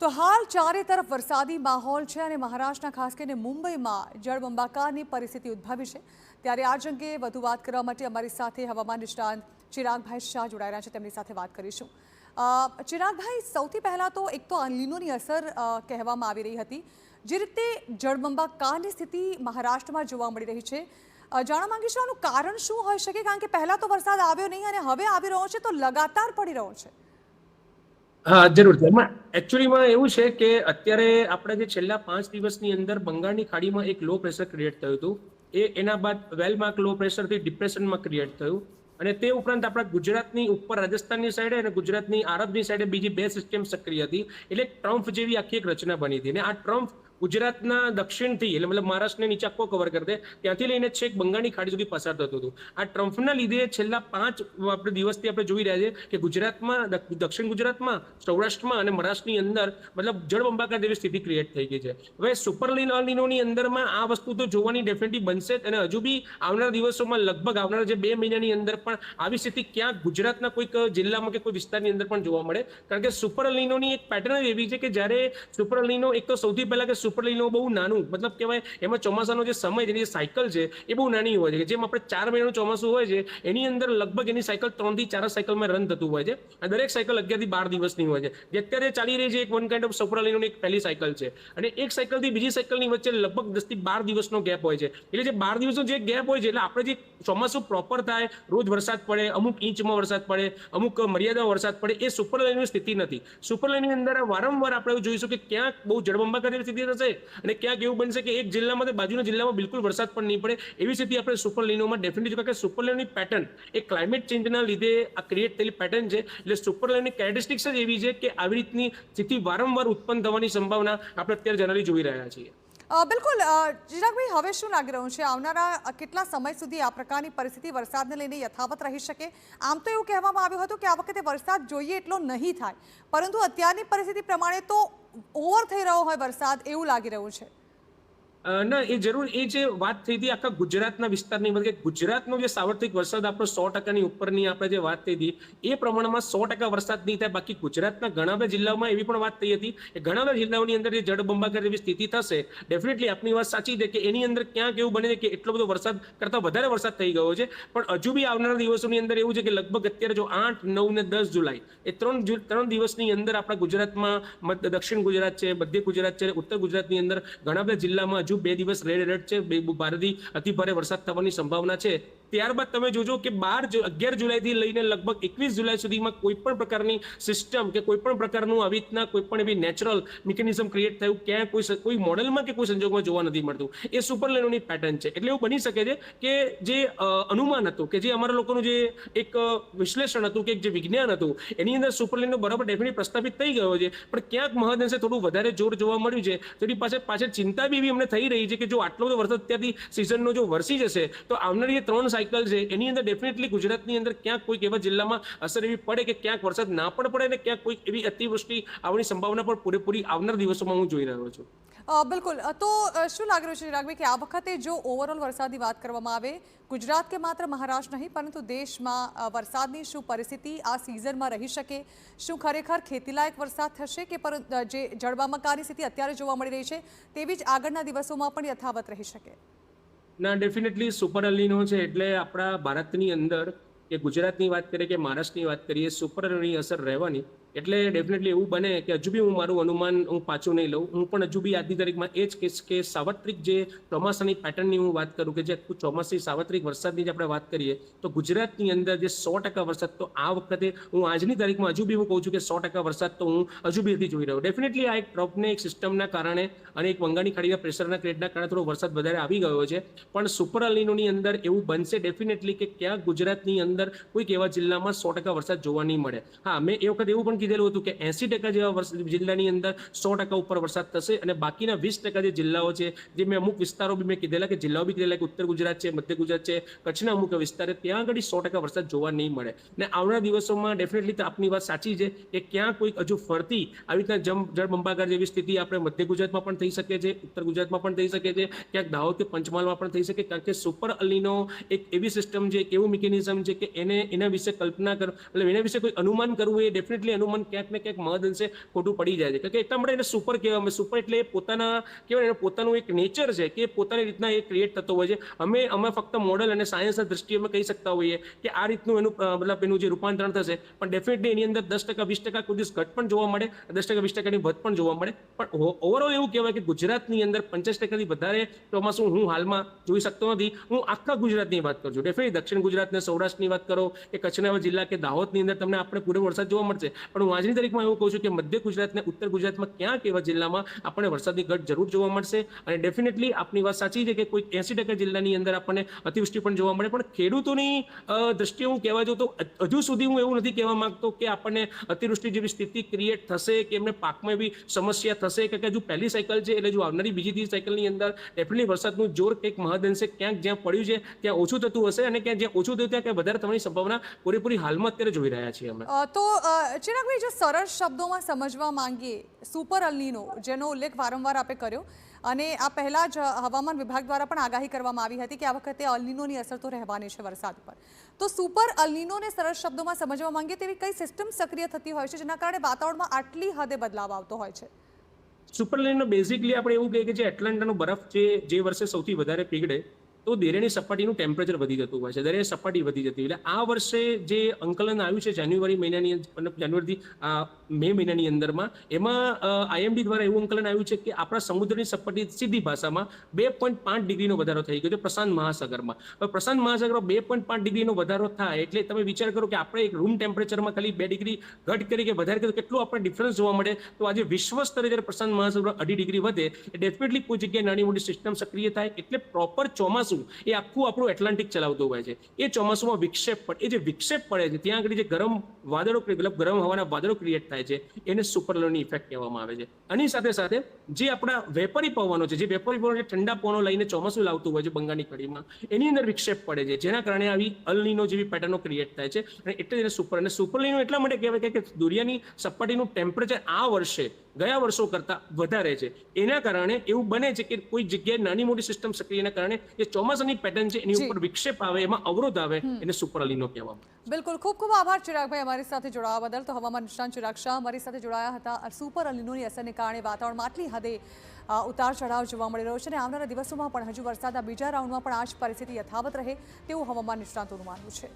તો હાલ ચારે તરફ વરસાદી માહોલ છે અને મહારાષ્ટ્રના ખાસ કરીને મુંબઈમાં જળબંબાકારની પરિસ્થિતિ ઉદ્ભવી છે। ત્યારે આ અંગે વધુ વાત કરવા માટે અમારી સાથે હવામાન નિષ્ણાત ચિરાગભાઈ શાહ જોડાઈ રહ્યા છે, તેમની સાથે વાત કરીશું। ચિરાગભાઈ, સૌથી પહેલાં તો એક તો અલ નીનોની અસર કહેવામાં આવી રહી હતી, જે રીતે જળબંબાકારની સ્થિતિ મહારાષ્ટ્રમાં જોવા મળી રહી છે, જાણવા માંગીશું આનું કારણ શું હોઈ શકે? કારણ કે પહેલા તો વરસાદ આવ્યો નહીં અને હવે આવી રહ્યો છે તો લગાતાર પડી રહ્યો છે। હા, જરૂરથી। એમાં એકચ્યુઅલીમાં એવું છે કે અત્યારે આપણે જે છેલ્લા 5 દિવસની અંદર બંગાળની ખાડીમાં એક લો પ્રેશર ક્રિએટ થયું હતું, એના બાદ વેલ માર્ક લો પ્રેશરથી ડિપ્રેશનમાં ક્રિએટ થયું અને તે ઉપરાંત આપણા ગુજરાતની ઉપર રાજસ્થાનની સાઈડે અને ગુજરાતની આરબની સાઈડે બીજી 2 સિસ્ટમ સક્રિય હતી, એટલે ટ્રમ્પ જેવી આખી એક રચના બની હતી। અને આ ટ્રમ્પ ગુજરાતના દક્ષિણથી એટલે મતલબ મહારાષ્ટ્રને નીચે આખો કવર કરતે ત્યાંથી લઈને છેક બંગાળની ખાડી સુધી પસાર થતું હતું। આ ટ્રમ્પના લીધે છેલ્લા 5 આપણે દિવસથી આપણે જોઈ રહ્યા છીએ કે ગુજરાતમાં, દક્ષિણ ગુજરાતમાં, સૌરાષ્ટ્રમાં અને મહારાષ્ટ્રની અંદર મતલબ જળબંબાકાર જેવી સ્થિતિ ક્રિએટ થઈ ગઈ છે। હવે સુપર લીનોની અંદરમાં આ વસ્તુ તો જોવાની ડેફિનેટલી બનશે જ અને હજુ બી આવનારા દિવસોમાં લગભગ આવનારા જે 2 મહિનાની અંદર પણ આવી સ્થિતિ ક્યાંક ગુજરાતના કોઈક જિલ્લામાં કે કોઈ વિસ્તારની અંદર પણ જોવા મળે, કારણ કે સુપર લીનોની એક પેટર્ન એવી છે કે જ્યારે સુપર લીનો એક તો સૌથી પહેલા કે સુપર લીનો બહુ નાનું મતલબ કહેવાય, એમાં ચોમાસાનો જે સમય જેની સાયકલ છે એ બહુ નાની હોય છે, કે જેમ આપણે 4 મહિનાનું ચોમાસું હોય છે એની અંદર લગભગ એની સાયકલ 3 થી 4 સાયકલમાં રન થતું હોય છે અને દરેક સાયકલ 11 થી 12 દિવસની હોય છે। જે અત્યારે ચાલી રહી છે એક વન કાઇન્ડ ઓફ સુપર લીનોની એક પહેલી સાયકલ છે અને એક સાયકલથી બીજી સાયકલની વચ્ચે લગભગ 10 થી 12 દિવસનો ગેપ હોય છે। એટલે જે 12 દિવસનો જે ગેપ હોય છે એટલે આપણે જે ચોમાસું પ્રોપર થાય, રોજ વરસાદ પડે, અમુક ઇંચમાં વરસાદ પડે, અમુક મર્યાદામાં વરસાદ પડે, એ સુપર લીનોની સ્થિતિ નથી। સુપર લીનોની અંદર વારંવાર આપણે એવું જોઈશું કે ક્યાંક બહુ જળબંબાકાર સ્થિતિ થશે અને ક્યાંક એવું બનશે કે એક જિલ્લામાં બાજુના જિલ્લામાં બિલકુલ વરસાદ પણ નહીં પડે, એવી સ્થિતિ આપણે સુપર લીનોમાં ડેફિનેટલી જોવા કે સુપર લીનોની પેટર્ન એ ક્લાઇમેટ ચેન્જના લીધે આ ક્રિએટ થયેલી પેટર્ન છે। એટલે સુપર લીનોની કેરેક્ટરિસ્ટિક્સ જ એવી છે કે આવી રીતની સ્થિતિ વારંવાર ઉત્પન્ન થવાની સંભાવના આપણે અત્યારે જનરલી જોઈ રહ્યા છીએ। બિલકુલ ચિરાગભાઈ, હવે શું લાગી રહ્યું છે આવનારા કેટલા સમય સુધી આ પ્રકારની પરિસ્થિતિ વરસાદને લઈને યથાવત રહી શકે? આમ તો એવું કહેવામાં આવ્યું હતું કે આ વખતે વરસાદ જોઈએ એટલો નહીં થાય, પરંતુ અત્યારની પરિસ્થિતિ પ્રમાણે તો ઓવર થઈ રહ્યો હોય વરસાદ એવું લાગી રહ્યું છે। ના, એ જરૂર એ જે વાત થઈ હતી આખા ગુજરાતના વિસ્તારની અંદર કે ગુજરાતનો જે સાર્વત્રિક વરસાદ આપણો 100% ઉપરની આપણે જે વાત થઈ હતી એ પ્રમાણમાં 100% વરસાદ નહીં થાય। બાકી ગુજરાતના ઘણા બધા જિલ્લાઓમાં એવી પણ વાત થઈ હતી કે ઘણા બધા જિલ્લાઓની અંદર જે જળબંબાકાર જેવી સ્થિતિ થશે, ડેફિનેટલી આપની વાત સાચી છે કે એની અંદર ક્યાંક એવું બને છે કે એટલો બધો વરસાદ કરતાં વધારે વરસાદ થઈ ગયો છે, પણ હજુ બી આવનારા દિવસોની અંદર એવું છે કે લગભગ અત્યારે જો 8, 9 ને 10 જુલાઈ એ 3 દિવસની અંદર આપણા ગુજરાતમાં દક્ષિણ ગુજરાત છે, મધ્ય ગુજરાત છે, ઉત્તર ગુજરાતની અંદર ઘણા બધા જિલ્લામાં 2 દિવસ રેડ એલર્ટ છે, ભારેથી અતિ ભારે વરસાદ થવાની સંભાવના છે। ત્યારબાદ તમે જોજો કે 11 જુલાઈથી લઈને લગભગ 21 જુલાઈ સુધીમાં કોઈ પણ પ્રકારની સિસ્ટમ કે કોઈ પણ પ્રકારનું આવી રીતના કોઈ પણ એવી નેચરલ મિકેનિઝમ ક્રિએટ થયું ક્યાં કોઈ મોડેલમાં કે કોઈ સંજોગમાં જોવા નથી મળતું। એ સુપર લીનોની પેટર્ન છે। એટલે એવું બની શકે છે કે જે અનુમાન હતું કે જે અમારા લોકોનું જે એક વિશ્લેષણ હતું કે જે વિજ્ઞાન હતું એની અંદર સુપર લીનો બરાબર ડેફિનેટલી પ્રસ્થાપિત થઈ ગયો છે, પણ ક્યાંક મહદઅંશે થોડું વધારે જોર જોવા મળ્યું છે। તેની પાછળ ચિંતા બી એવી અમને થઈ રહી છે કે જો આટલો બધો વરસાદ ત્યાંથી સિઝનનો જો વરસી જશે તો આવનારી જે 3 સાયકલ છે એની અંદર ડેફિનેટલી ગુજરાતની અંદર ક્યાંક કોઈક એવા જિલ્લામાં અસર એવી પડે કે ક્યાંક વરસાદ ના પણ પડે ને ક્યાંક કોઈક એવી અતિવૃષ્ટિ આવવાની સંભાવના પણ પૂરેપૂરી આવનાર દિવસોમાં હું જોઈ રહ્યો છું। બિલકુલ, તો શું લાગી રહ્યું છે ચિરાગભાઈ કે આ વખતે જો ઓવરઓલ વરસાદની વાત કરવામાં આવે, ગુજરાત કે માત્ર મહારાષ્ટ્ર નહીં પરંતુ દેશમાં વરસાદની શું પરિસ્થિતિ આ સિઝનમાં રહી શકે? શું ખરેખર ખેતીલાયક વરસાદ થશે કે જે જળબંબાકારની સ્થિતિ અત્યારે જોવા મળી રહી છે તેવી જ આગળના દિવસોમાં પણ યથાવત રહી શકે? ના, ડેફિનેટલી સુપર લીનો છે એટલે આપણા ભારતની અંદર કે ગુજરાતની વાત કરીએ કે મહારાષ્ટ્રની વાત કરીએ, સુપર લીનોની અસર રહેવાની। એટલે ડેફિનેટલી એવું બને કે હજુ બી હું મારું અનુમાન હું પાછું નહીં લઉં, હું પણ હજુ બી આજની તારીખમાં એ જ કહીશ કે સાર્વત્રિક જે ચોમાસાની પેટર્નની હું વાત કરું કે જે ચોમાસી સાર્વત્રિક વરસાદની જે આપણે વાત કરીએ તો ગુજરાતની અંદર જે 100% વરસાદ તો આ વખતે હું આજની તારીખમાં હજુ બી હું કહું છું કે 100% વરસાદ તો હું હજુ બી નથી જોઈ રહ્યો। ડેફિનેટલી આ એક ટ્રપને એક સિસ્ટમના કારણે અને એક બંગાળની ખાડીના પ્રેશરના ક્રિએટના કારણે થોડો વરસાદ વધારે આવી ગયો છે, પણ સુપર લીનોની અંદર એવું બનશે ડેફિનેટલી કે ક્યાંક ગુજરાતની અંદર કોઈક એવા જિલ્લામાં 100% વરસાદ જોવા નહીં મળે। હા, મેં એ વખત એવું પણ કીધેલું હતું કે 80% જેવા જિલ્લાની અંદર 100% ઉપર વરસાદ થશે અને બાકીના 20% જે જિલ્લાઓ છે, જે મેં અમુક વિસ્તારો બી મેં કીધેલા કે જિલ્લાઓ બી કીધેલા કે ઉત્તર ગુજરાત છે, મધ્ય ગુજરાત છે, કચ્છના અમુક વિસ્તારે ત્યાં આગળ 100% વરસાદ જોવા નહીં મળે। ને આવનારા દિવસોમાં ડેફિનેટલી તો આપની વાત સાચી છે કે ક્યાં કોઈક હજુ ફરતી આવી રીતના જળબંબાકાર જેવી સ્થિતિ આપણે મધ્ય ગુજરાતમાં પણ થઈ શકે છે, ઉત્તર ગુજરાતમાં પણ થઈ શકે છે, ક્યાંક દાહોદ કે પંચમહાલમાં પણ થઈ શકે, કારણ કે સુપર લીનો એક એવી સિસ્ટમ છે, એક એવું મિકેનિઝમ છે કે એના વિશે કલ્પના એટલે એના વિશે કોઈ અનુમાન કરવું એ ડેફિનેટલી અનુમાન અનુમાન ક્યાંક ને ક્યાંક મહદઅંશે ખોટું પડી જાય છે. કારણ કે એટલા માટે એને સુપર કહેવામાં, સુપર એટલે પોતાના કહેવાય ને પોતાનું એક નેચર છે કે પોતાની રીતના એ ક્રિએટ થતો હોય છે. અમે ફક્ત મોડલ અને સાયન્સના દ્રષ્ટિએ અમે કહી શકતા હોઈએ કે આ રીતનું એનું મતલબ એનું જે રૂપાંતરણ થશે, પણ ડેફિનેટલી એની અંદર 10% 20% કોઈ દિવસ ઘટ પણ જોવા મળે, 10% 20% ની વધ પણ જોવા મળે. પણ ઓવરઓલ એવું કહેવાય કે ગુજરાતની અંદર 50% થી વધારે ચોમાસું હું હાલમાં જોઈ શકતો નથી. હું આખા ગુજરાતની વાત કરું છું. ડેફિનેટલી દક્ષિણ ગુજરાત ને સૌરાષ્ટ્રની વાત કરો કે કચ્છના એવા જિલ્લા કે દાહોદની અંદર તમને આપણે પૂરો વરસાદ જોવા મળશે. પણ હું આજની તારીખમાં એવું કહું છું કે મધ્ય ગુજરાત ને ઉત્તર ગુજરાતમાં ક્યાંક એવા જિલ્લામાં આપણને વરસાદની ઘટ જરૂર જોવા મળશે. અને ડેફિનેટલી આપની વાત સાચી છે કે કોઈ 80% જિલ્લાની અંદર આપણને અતિવૃષ્ટિ પણ જોવા મળે. પણ ખેડૂતોની દ્રષ્ટિએ હું કહેવા જાઉં તો હજુ સુધી હું એવું નથી કહેવા માંગતો કે આપણને અતિવૃષ્ટિ જેવી સ્થિતિ ક્રિએટ થશે કે એમને પાકમાં એવી સમસ્યા થશે કે હજુ પહેલી સાયકલ છે, એટલે જો આવનારી બીજી ત્રીજી સાયકલની અંદર ડેફિનેટલી વરસાદનું જોર કંઈક મહદઅંશે ક્યાંક જ્યાં પડ્યું છે ત્યાં ઓછું થતું હશે, અને ક્યાંક જ્યાં ઓછું થયું ત્યાં ક્યાંક વધારે થવાની સંભાવના પૂરેપૂરી હાલમાં અત્યારે જોઈ રહ્યા છીએ અમે. તો ચિરાગભાઈ, જો સરળ શબ્દોમાં સમજવા માંગીએ, સુપર અલ્નીનો જેનો ઉલ્લેખ વારંવાર આપે કર્યો, અને આ પહેલા જ હવામાન વિભાગ દ્વારા પણ આગાહી કરવામાં આવી હતી કે આ વખતે અલ્નીનોની અસર તો રહેવાની છે વરસાદ પર. તો સુપર અલ્નીનોને સરળ શબ્દોમાં સમજવા માંગીએ તેવી કઈ સિસ્ટમ સક્રિય થતી હોય છે જેના કારણે વાતાવરણમાં આટલી હદે બદલાવ આવતો હોય છે? સુપરલાઇનનો બેઝિકલી આપણે એવું કહીએ કે જે એટલાન્ટાનો બરફ જે વર્ષે સૌથી વધારે પીગળે તો દરિયાની સપાટીનું ટેમ્પરેચર વધી જતું હોય છે, દરિયાની સપાટી વધી જતી. એટલે આ વર્ષે જે અંકલન આવ્યું છે જાન્યુઆરી મહિનાની, મતલબ જાન્યુઆરીથી મે મહિનાની અંદરમાં, એમાં આઈએમડી દ્વારા એવું અંકલન આવ્યું છે કે આપણા સમુદ્રની સપાટી સીધી ભાષામાં 2.5 ડિગ્રીનો વધારો થઈ ગયો છે પ્રશાંત મહાસાગરમાં. હવે પ્રશાંત મહાસાગરમાં 2.5 ડિગ્રીનો વધારો થાય એટલે તમે વિચાર કરો કે આપણે એક રૂમ ટેમ્પરેચરમાં ખાલી 2 ડિગ્રી ઘટ કરી કે વધારે કરી કેટલું આપણે ડિફરન્સ જોવા મળે. તો આજે વિશ્વ સ્તરે જ્યારે પ્રશાંત મહાસાગરમાં 2.5 ડિગ્રી વધે એ ડેફિનેટલી કોઈ જગ્યાએ નાની મોટી સિસ્ટમ સક્રિય થાય. એટલે પ્રોપર ચોમાસું એ આખું આપણું એટલાન્ટિક ચલાવતું હોય છે. એ ચોમાસુમાં વિક્ષેપ પડે, એ જે વિક્ષેપ પડે છે ત્યાં આગળ જે ગરમ વાદળો, મતલબ ગરમ હવાના વાદળો ક્રિએટ થાય છે, એને સુપરલોની ઇફેક્ટ કહેવામાં આવે છે. આની સાથે સાથે જે આપણા વેપારી પવનો છે, જે વેપારી પવનો જે ઠંડા પવનો લઈને ચોમાસું લાવતું હોય છે બંગાળની ખાડીમાં, એની અંદર વિક્ષેપ પડે છે, જેના કારણે આવી અલનીનો જેવી પેટર્નો ક્રિએટ થાય છે. અને એટલે એને સુપરલીનો એટલા માટે કહેવાય કે દુનિયાની સપાટીનું ટેમ્પરેચર આ વર્ષે ગયા વર્ષો કરતા વધારે છે. એના કારણે એવું બને છે કે કોઈ જગ્યાએ નાની મોટી સિસ્ટમ સક્રિયના કારણે જે ચોમાસાની પેટર્ન છે એની ઉપર વિક્ષેપ આવે, એમાં અવરોધ આવે, એને સુપર અલીનો કહેવામાં. બિલકુલ, ખૂબ ખૂબ આભાર ચિરાગભાઈ અમારી સાથે જોડાવા બદલ. તો હવામાન નિષ્ણાત ચિરાગ શાહ અમારી સાથે જોડાયા હતા. સુપર અલીનોની અસરને કારણે વાતાવરણમાં આટલી હદે ઉતાર ચઢાવ જોવા મળી રહ્યો છે અને આવનારા દિવસોમાં પણ હજુ વરસાદના બીજા રાઉન્ડમાં પણ આ જ પરિસ્થિતિ યથાવત રહે તેવું હવામાન નિષ્ણાતોનું માનવું છે.